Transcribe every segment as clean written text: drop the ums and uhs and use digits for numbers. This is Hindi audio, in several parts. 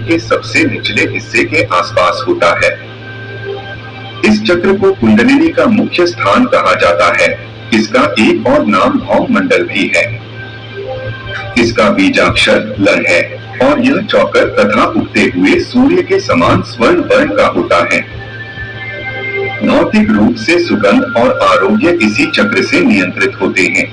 के सबसे निचले हिस्से के आसपास होता है। इस चक्र को कुंडलिनी का मुख्य स्थान कहा जाता है। इसका एक और नाम भौम मंडल भी है। इसका बीजाक्षर ल है और यह चौकर तथा उगते हुए सूर्य के समान स्वर्ण वर्ण का होता है। भौतिक रूप से सुगंध और आरोग्य इसी चक्र से नियंत्रित होते हैं।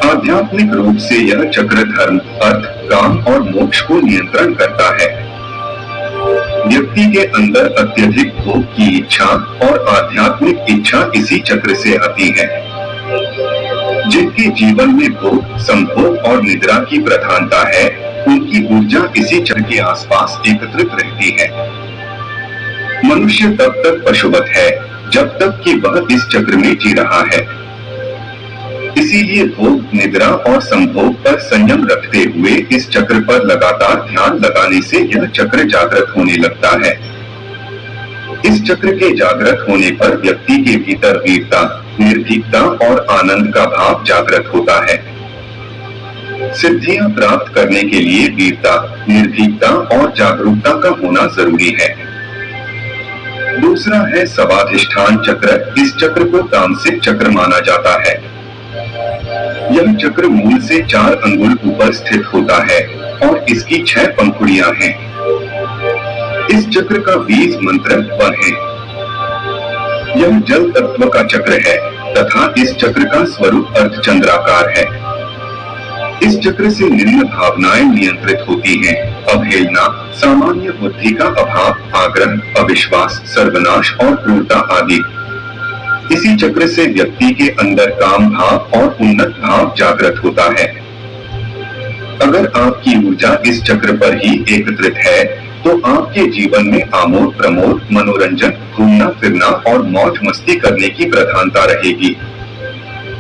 आध्यात्मिक रूप से यह चक्र धर्म, अर्थ, काम और मोक्ष को नियंत्रण करता है। व्यक्ति के अंदर अत्यधिक भोग की इच्छा और आध्यात्मिक इच्छा इसी चक्र से आती है। जिनके जीवन में भोग, संभोग और निद्रा की प्रधानता है, उनकी ऊर्जा इसी चक्र के आसपास एकत्रित रहती है। मनुष्य तब तक पशुवत है जब तक कि वह इस चक्र में जी रहा है। इसीलिए भोग, निद्रा और संभोग पर संयम रखते हुए इस चक्र पर लगातार ध्यान लगाने से यह चक्र जागृत होने लगता है। इस चक्र के जागृत होने पर व्यक्ति के भीतर वीरता, निर्भीकता और आनंद का भाव जागृत होता है। सिद्धियां प्राप्त करने के लिए वीरता, निर्भीकता और जागरूकता का होना जरूरी है। दूसरा है स्वाधिष्ठान चक्र। इस चक्र को तामसिक चक्र माना जाता है। यह चक्र मूल से 4 अंगुल ऊपर स्थित होता है और इसकी 6 पंखुड़ियां हैं। इस चक्र का बीज मंत्र व है। यह जल तत्व का चक्र है तथा इस चक्र का स्वरूप अर्धचंद्राकार है। इस चक्र से निम्न भावनाएं नियंत्रित होती हैं: अवहेलना, सामान्य बुद्धि का अभाव, आग्रह, अविश्वास, सर्वनाश और क्रूरता आदि। इसी चक्र से व्यक्ति के अंदर काम भाव और उन्नत भाव जागृत होता है। अगर आपकी ऊर्जा इस चक्र पर ही एकत्रित है तो आपके जीवन में आमोद प्रमोद, मनोरंजन, घूमना फिरना और मौज मस्ती करने की प्रधानता रहेगी।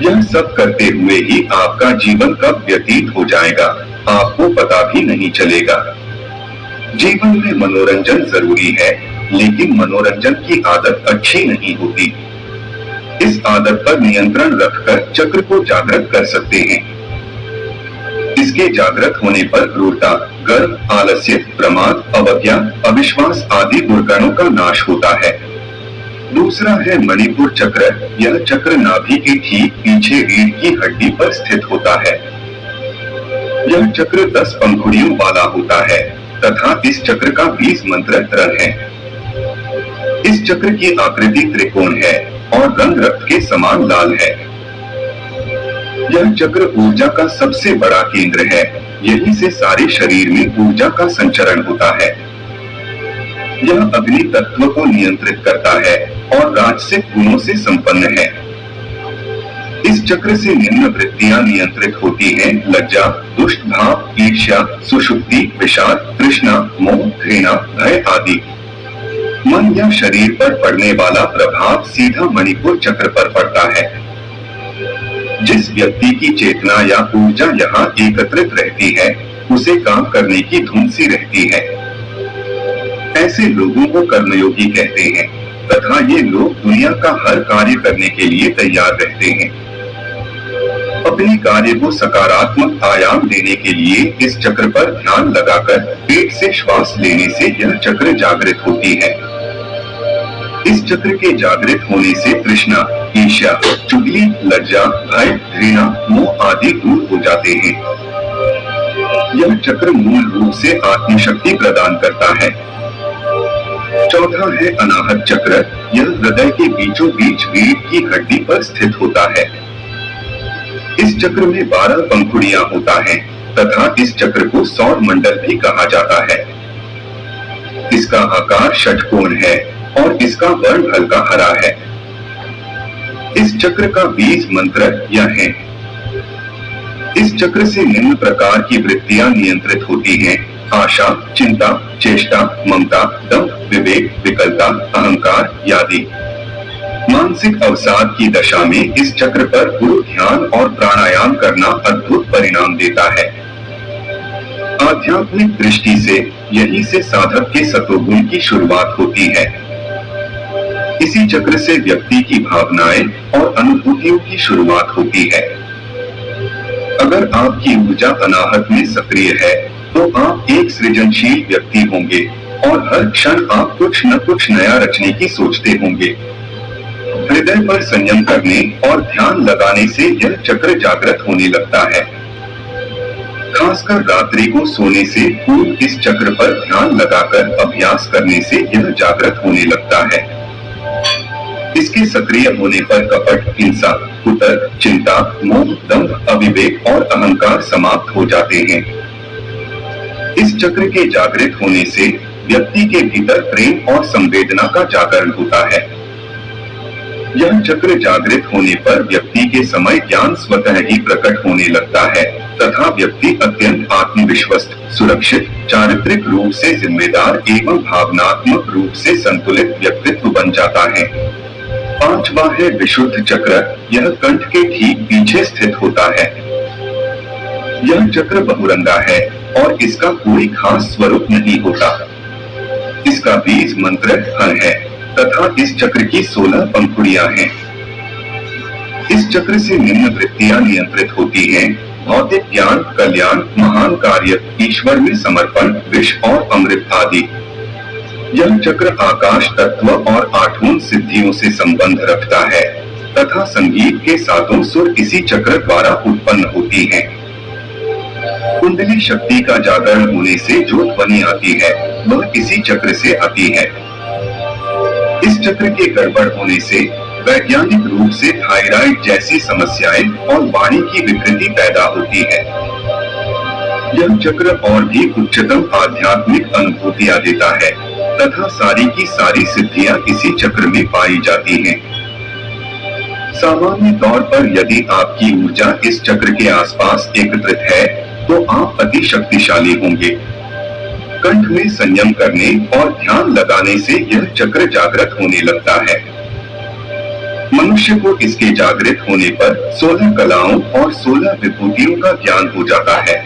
यह सब करते हुए ही आपका जीवन कब व्यतीत हो जाएगा, आपको पता भी नहीं चलेगा। जीवन में मनोरंजन जरूरी है, लेकिन मनोरंजन की आदत अच्छी नहीं होती। इस आदत पर नियंत्रण रखकर चक्र को जागृत कर सकते हैं। इसके जागृत होने पर क्रूरता, गर्व, आलस्य, प्रमाद, अवज्ञा, अविश्वास आदि दुर्गुणों का नाश होता है। दूसरा है मणिपुर चक्र। यह चक्र नाभि के ठीक पीछे रीढ़ की हड्डी पर स्थित होता है। यह चक्र 10 पंखुड़ियों वाला होता है तथा इस चक्र का बीज मंत्र रण है। इस चक्र की आकृति त्रिकोण है और रंग रक्त के समान लाल है। यह चक्र ऊर्जा का सबसे बड़ा केंद्र है। यहीं से सारे शरीर में ऊर्जा का संचरण होता है। यह अग्नि तत्व को नियंत्रित करता है और राजसिक गुणों से संपन्न है। इस चक्र से निम्न वृत्तियां नियंत्रित होती हैं: लज्जा, दुष्ट भाव, ईर्ष्या, सुषुप्ति, विषाद, तृष्णा, मोह, घृणा, भय आदि। मन या शरीर पर पड़ने वाला प्रभाव सीधा मणिपुर चक्र पर पड़ता है। जिस व्यक्ति की चेतना या ऊर्जा यहाँ एकत्रित रहती है, उसे काम करने की धुन सी रहती है। ऐसे लोगों को कर्मयोगी कहते हैं तथा ये लोग दुनिया का हर कार्य करने के लिए तैयार रहते हैं। अपने कार्य को सकारात्मक आयाम देने के लिए इस चक्र पर ध्यान लगाकर पेट से श्वास लेने से यह चक्र जागृत होती है। इस चक्र के जागृत होने से तृष्णा, ईर्ष्या, चुगली, लज्जा, भय, घृणा, मोह आदि दूर हो जाते हैं। यह चक्र मूल रूप से आत्मशक्ति प्रदान करता है। चौथा है अनाहत चक्र। यह हृदय के बीचों बीच रीढ़ की हड्डी पर स्थित होता है। इस चक्र में 12 पंखुड़ियां होता है तथा इस चक्र को सौर मंडल भी कहा जाता है। इसका आकार षटकोण है और इसका वर्ण हल्का हरा है। इस चक्र का बीज मंत्र यह है। इस चक्र से निम्न प्रकार की वृत्तियां नियंत्रित होती हैं: आशा, चिंता, चेष्टा, ममता, दंभ, विवेक, विकलता, अहंकार आदि। मानसिक अवसाद की दशा में इस चक्र पर गुरु ध्यान और प्राणायाम करना अद्भुत परिणाम देता है। आध्यात्मिक दृष्टि से यहीं से साधक के सत्वगुण की शुरुआत होती है। इसी चक्र से व्यक्ति की भावनाएं और अनुभूतियों की शुरुआत होती है। अगर आपकी ऊर्जा अनाहत में सक्रिय है तो आप एक सृजनशील व्यक्ति होंगे और हर क्षण आप कुछ न कुछ नया रचने की सोचते होंगे। हृदय पर संयम करने और ध्यान लगाने से यह चक्र जागृत होने लगता है। खासकर रात्रि को सोने से पूर्व इस चक्र पर ध्यान लगाकर अभ्यास करने से यह जागृत होने लगता है। इसके सक्रिय होने पर कपट, हिंसा, कुतर्क, चिंता, मोह, दंभ, अविवेक और अहंकार समाप्त हो जाते हैं। इस चक्र के जागृत होने से व्यक्ति के भीतर प्रेम और संवेदना का जागरण होता है। यह चक्र जागृत होने पर व्यक्ति के समय ज्ञान स्वतः ही प्रकट होने लगता है तथा व्यक्ति अत्यंत आत्मविश्वस्त, सुरक्षित, चारित्रिक रूप से जिम्मेदार एवं भावनात्मक रूप से संतुलित व्यक्तित्व बन जाता है। पांचवा है विशुद्ध चक्र। यह कंठ के ठीक पीछे स्थित होता है। यह चक्र बहुरंगा है और इसका कोई खास स्वरूप नहीं होता। इसका बीज मंत्र हर है तथा इस चक्र की 16 पंखुड़ियां हैं। इस चक्र से निम्न वृत्तियां नियंत्रित होती हैं: भौतिक ज्ञान, कल्याण, महान कार्य, ईश्वर में समर्पण, विष और अमृत आदि। यह चक्र आकाश तत्व और 8 सिद्धियों से संबंध रखता है तथा संगीत के 7 सुर इसी चक्र द्वारा उत्पन्न होती हैं। कुंडली शक्ति का जागरण होने से जो ध्वनि आती है वह इसी चक्र से आती है। इस चक्र के गड़बड़ होने से वैज्ञानिक रूप से थायराइड जैसी समस्याएं और वाणी की विकृति पैदा होती है। यह चक्र और भी उच्चतम आध्यात्मिक अनुभूतियां देता है तथा सारी की सारी सिद्धियां इसी चक्र में पाई जाती हैं। सामान्य तौर पर यदि आपकी ऊर्जा इस चक्र के आसपास एकत्रित है तो आप अति शक्तिशाली होंगे। कंठ में संयम करने और ध्यान लगाने से यह चक्र जागृत होने लगता है। मनुष्य को इसके जागृत होने पर 16 कलाओं और 16 विभूतियों का ज्ञान हो जाता है।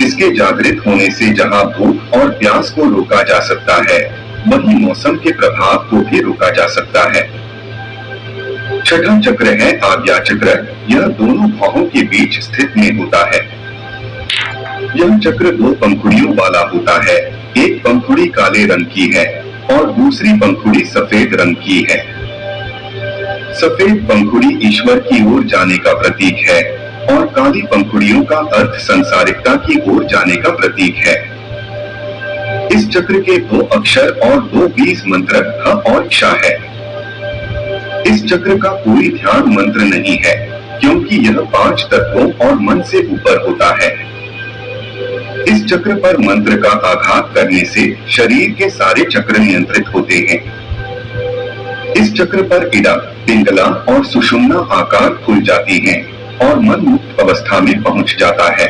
इसके जागृत होने से जहां भूख और प्यास को रोका जा सकता है, वहीं मौसम के प्रभाव को भी रोका जा सकता है। छठा चक्र है आज्ञा चक्र। यह दोनों भौहों के बीच स्थित में होता है। यह चक्र 2 पंखुड़ियों वाला होता है। एक पंखुड़ी काले रंग की है और दूसरी पंखुड़ी सफेद रंग की है। सफेद पंखुड़ी ईश्वर की ओर जाने का प्रतीक है और काली पंखुड़ियों का अर्थ संसारिकता की ओर जाने का प्रतीक है। इस चक्र के 2 अक्षर और 2 बीज मंत्र ह और क्ष है। इस चक्र का कोई ध्यान मंत्र नहीं है क्योंकि यह 5 तत्वों और मन से ऊपर होता है। इस चक्र पर मंत्र का आघात करने से शरीर के सारे चक्र नियंत्रित होते हैं। इस चक्र पर इड़ा, पिंगला और सुषुम्ना आकार खुल जाती हैं और मन मुक्त अवस्था में पहुंच जाता है।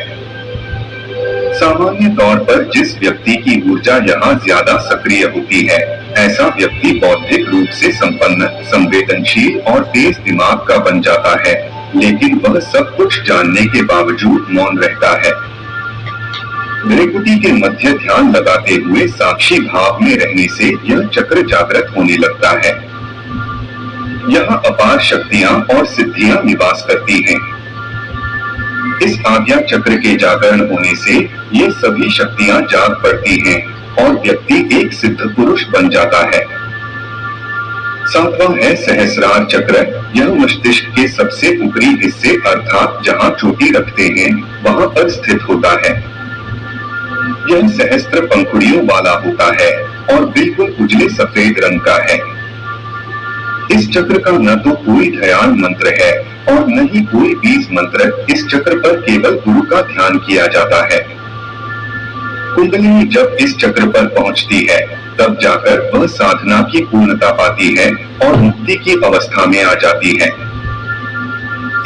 सामान्य तौर पर जिस व्यक्ति की ऊर्जा यहाँ ज्यादा सक्रिय होती है, ऐसा व्यक्ति बौद्धिक रूप से संपन्न, संवेदनशील और तेज दिमाग का बन जाता है, लेकिन वह सब कुछ जानने के बावजूद मौन रहता है। भृकुटी के मध्य ध्यान लगाते हुए साक्षी भाव में रहने से यह चक्र जागृत होने लगता है। यहाँ अपार शक्तियाँ और सिद्धियाँ निवास करती हैं। इस आज्ञा चक्र के जागरण होने से ये सभी शक्तियाँ जाग पड़ती हैं और व्यक्ति एक सिद्ध पुरुष बन जाता है। 7वां है सहस्रार चक्र। यह मस्तिष्क के सबसे ऊपरी हिस्से अर्थात जहाँ चोटी रखते हैं वहाँ पर स्थित होता है। यह सहस्त्र पंखुड़ियों वाला होता है और बिल्कुल उजले सफेद रंग का है। इस चक्र का न तो कोई ध्यान मंत्र है और न ही कोई बीज मंत्र। इस चक्र पर केवल गुरु का ध्यान किया जाता है। कुंडलिनी जब इस चक्र पर पहुंचती है तब जाकर वह साधना की पूर्णता पाती है और मुक्ति की अवस्था में आ जाती है।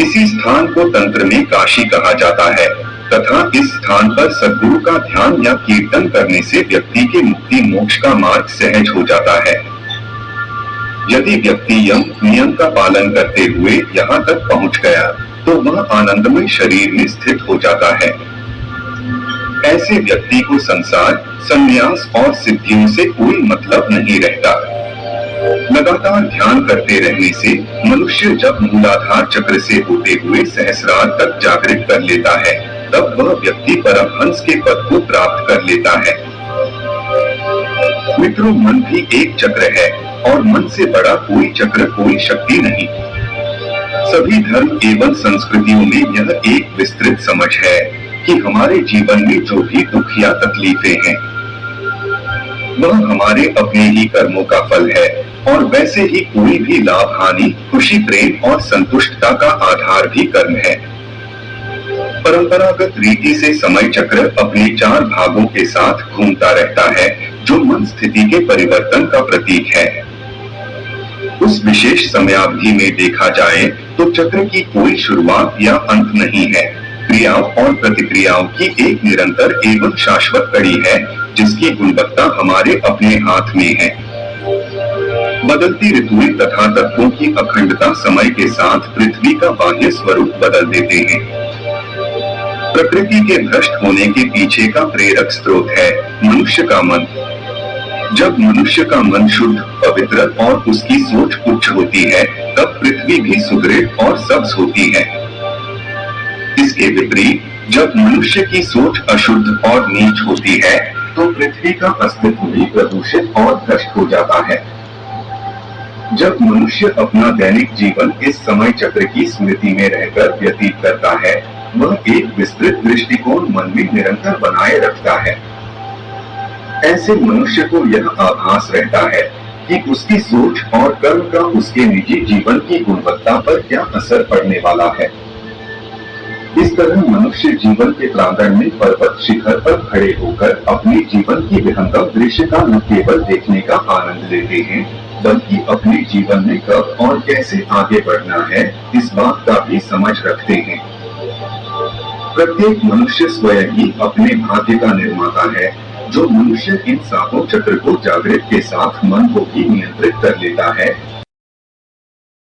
इसी स्थान को तंत्र में काशी कहा जाता है तथा इस स्थान पर सद्गुरु का ध्यान या कीर्तन करने से व्यक्ति के मुक्ति मोक्ष का मार्ग सहज हो जाता है। यदि व्यक्ति यम नियम का पालन करते हुए यहाँ तक पहुँच गया तो वह आनंदमय शरीर में स्थित हो जाता है। ऐसे व्यक्ति को संसार, संन्यास और सिद्धियों से कोई मतलब नहीं रहता। लगातार ध्यान करते रहने से मनुष्य जब मूलाधार चक्र से होते हुए सहस्रार तक जागृत कर लेता है तब वह व्यक्ति परमहंस के पद को प्राप्त कर लेता है। मित्रों, मन भी एक चक्र है और मन से बड़ा कोई चक्र, कोई शक्ति नहीं। सभी धर्म एवं संस्कृतियों में यह एक विस्तृत समझ है कि हमारे जीवन में जो भी दुख या तकलीफें हैं, वह हमारे अपने ही कर्मों का फल है और वैसे ही कोई भी लाभ, हानि, खुशी, प्रेम और संतुष्टता का आधार भी कर्म है। परंपरागत रीति से समय चक्र अपने 4 भागों के साथ घूमता रहता है, जो मन स्थिति के परिवर्तन का प्रतीक है। उस विशेष समयावधि में देखा जाए तो चक्र की कोई शुरुआत या अंत नहीं है। क्रियाओं और प्रतिक्रियाओं की एक निरंतर एवं शाश्वत कड़ी है, जिसकी गुणवत्ता हमारे अपने हाथ में है। बदलती ऋतुएं तथा तत्वों की अखंडता समय के साथ पृथ्वी का बाह्य स्वरूप बदल देते हैं। प्रकृति के भ्रष्ट होने के पीछे का प्रेरक स्रोत है मनुष्य का मन। जब मनुष्य का मन शुद्ध, पवित्र और उसकी सोच उच्च होती है, तब पृथ्वी भी सुदृढ़ और सब्ज होती है। इसके विपरीत जब मनुष्य की सोच अशुद्ध और नीच होती है, तो पृथ्वी का अस्तित्व भी प्रदूषित और भ्रष्ट हो जाता है। जब मनुष्य अपना दैनिक जीवन इस समय चक्र की स्मृति में रहकर व्यतीत करता है, वह एक विस्तृत दृष्टिकोण मन में निरंतर बनाए रखता है। ऐसे मनुष्य को यह आभास रहता है कि उसकी सोच और कर्म का उसके निजी जीवन की गुणवत्ता पर क्या असर पड़ने वाला है। इस तरह मनुष्य जीवन के प्रांगण में पर्वत शिखर पर खड़े होकर अपने जीवन की विहंगम दृश्य का न केवल देखने का आनंद लेते हैं, बल्कि अपने जीवन में कब और कैसे आगे बढ़ना है, इस बात का भी समझ रखते हैं। प्रत्येक मनुष्य स्वयं ही अपने भाग्य का निर्माता है। जो मनुष्य इन 7 चक्र को जागृत के साथ मन को भी नियंत्रित कर लेता है,